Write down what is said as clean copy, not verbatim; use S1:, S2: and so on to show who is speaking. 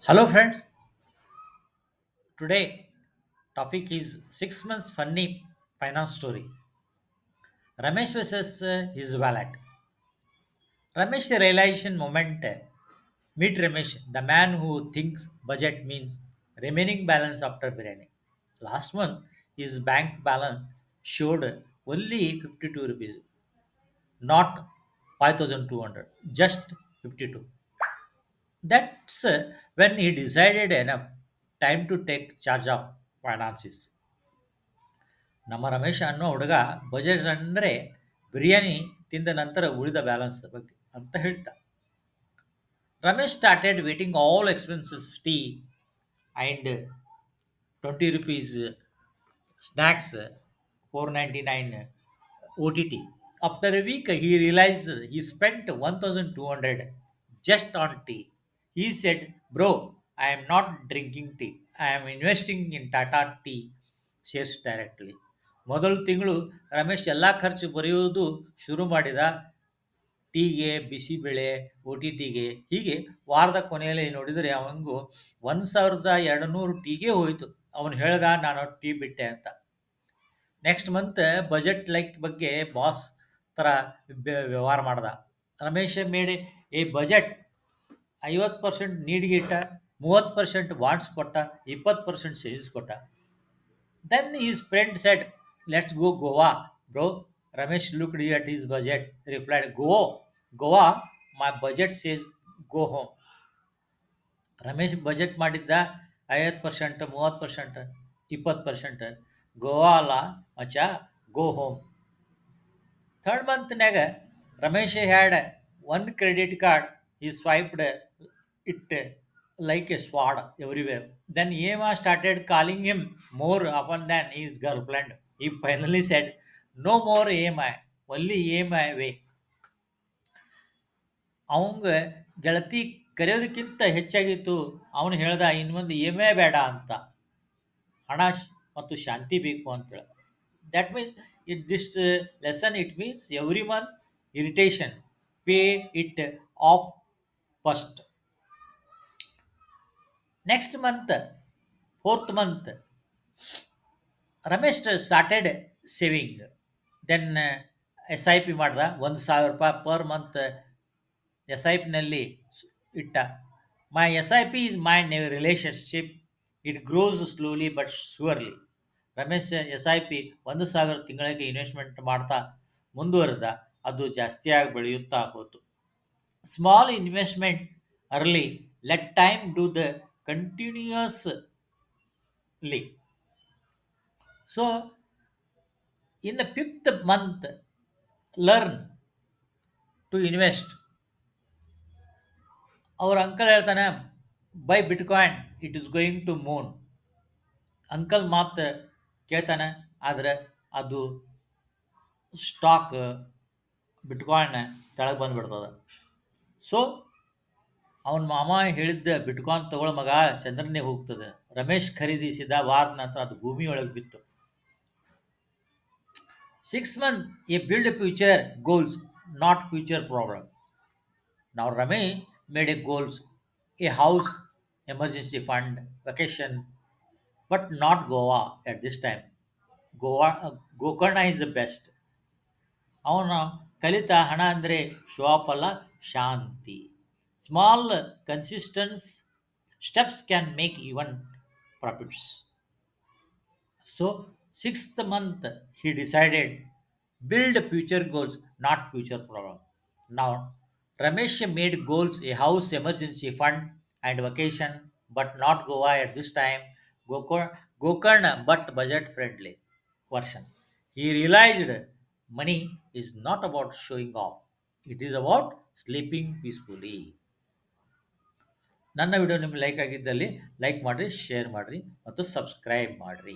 S1: Hello friends, today topic is 6 months funny finance story. Ramesh versus his wallet. Ramesh realization moment. Meet Ramesh, the man who thinks budget means remaining balance after biryani. Last month, his bank balance showed only 52 rupees, not 5200, just 52. That's when he decided enough time to take charge of finances. ನಮ್ಮ ರಮೇಶ ಅನ್ನೋ ಹುಡುಗ budget ಅಂದರೆ ಬಿರಿಯಾನಿ ತಿಂದ ನಂತರ ಉಳಿದ balance ಬಗ್ಗೆ ಅಂತ ಹೇಳ್ತಾ Ramesh started waiting all expenses tea and 20 rupees snacks 499 OTT. After a week, he realized he spent 1200 just on tea. He said, "Bro, I am not drinking tea. I am investing in Tata Tea shares directly." ಮೊದಲು ತಿಂಗಳು ರಮೇಶ್ ಎಲ್ಲ ಖರ್ಚು ಬರೆಯುವುದು ಶುರು ಮಾಡಿದ. ಟೀಗೆ, bisibele, O T ಟಿಗೆ, ಹೀಗೆ ವಾರದ ಕೊನೆಯಲ್ಲಿ ನೋಡಿದರೆ ಅವನಿಗೂ 1200 ಟೀಗೆ ಹೋಯಿತು. ಅವನು ಹೇಳ್ದ ನಾನು ಟೀ ಬಿಟ್ಟೆ ಅಂತ. ನೆಕ್ಸ್ಟ್ ಮಂತ್ ಬಜೆಟ್ ಲೈಕ್ ಬಗ್ಗೆ ಬಾಸ್ ಥರ ವ್ಯವಹಾರ ಮಾಡ್ದ. Ramesh made A budget. 50% ನೀಡ್ಗೆ ಇಟ್ಟ, 30% ವಾಂಟ್ಸ್ ಕೊಟ್ಟ, 20% ಸೇವಿಂಗ್ಸ್ ಕೊಟ್ಟ. Then his friend said, "Let's go Goa, bro." Ramesh looked at his budget, replied, "Go, Goa? My budget says go home." Ramesh budget ಮಾಡಿದ್ದ 50%, 30%, 20%. ಗೋವಾ ಅಲ್ಲ ಮಚ, ಗೋ ಹೋಮ್. ಥರ್ಡ್ ಮಂತ್ನ್ಯಾಗ Ramesh had one credit card. He swiped it like a sword everywhere. Then Ema started calling him more often than his girlfriend. He finally said, "No more EMI, only EMI way." ಅವಂಗ ಗೆಳತಿ ಕರೆಯೋದಕ್ಕಿಂತ ಹೆಚ್ಚಾಗಿತ್ತು. ಅವನು ಹೇಳ್ದ ಇನ್ನು ಮುಂದೆ E M I ಬೇಡ ಅಂತ, ಹಣ ಮತ್ತು ಶಾಂತಿ ಬೇಕು ಅಂತೇಳಿ. That means it this lesson it means every month irritation, pay it off first. Next month, fourth month, Ramesh started saving. Then S I P ಮಾಡ್ದ. 1000 ರೂಪಾಯಿ ಪರ್ ಮಂತ್ ಎಸ್ ಐ ಪಿನಲ್ಲಿ ಇಟ್ಟ. My S I P is my relationship, it grows slowly but surely. Ramesh S I P 1000 ತಿಂಗಳಿಗೆ investment ಮಾಡ್ತಾ ಮುಂದುವರೆದ. ಅದು ಜಾಸ್ತಿಯಾಗಿ ಬೆಳೆಯುತ್ತಾ ಹೋಯಿತು. Small investment early, let time do the continuously. So, in the fifth month, learn to invest. ಅವ್ರ uncle ಹೇಳ್ತಾನೆ, buy bitcoin, it is going to moon. Uncle ಮಾತು ಕೇಳ್ತಾನೆ, ಆದರೆ ಅದು ಸ್ಟಾಕ್ ಬಿಟ್ಕಾಯಿನ್ ತೆಳಗೆ ಬಂದುಬಿಡ್ತದೆ. ಸೊ ಅವನ ಮಾಮ ಹೇಳಿದ್ದ ಬಿಟ್ಕಾಯಿನ್ ತಗೊಳ್ಳೋ ಮಗ ಚಂದ್ರನೇ ಹೋಗ್ತದೆ. ರಮೇಶ್ ಖರೀದಿಸಿದ ವಾರದ ನಂತರ ಅದು ಭೂಮಿಯೊಳಗೆ ಬಿತ್ತು. 6 months, you build a future goals, not future problem. Now Rame made a goals, a house, emergency fund, vacation, but not Goa at this time. Gokarna is the best. ಅವನ ಕಲಿತ ಹಣ ಅಂದರೆ ಶೋ ಆಫ್ ಅಲ್ಲ, ಶಾಂತಿ. Small consistence steps can make even profits. So, sixth month, he decided build future goals, not future problem. Now, Ramesh made goals a house, emergency fund, and vacation, but not Goa at this time. Gokarna, but budget friendly version. He realized money is not about showing off, it is about sleeping peacefully. ನನ್ನ video ನಿಮ್ಗೆ like ಆಗಿದ್ದಲ್ಲಿ like ಮಾಡಿರಿ, share ಮಾಡಿರಿ ಮತ್ತು subscribe ಮಾಡಿರಿ.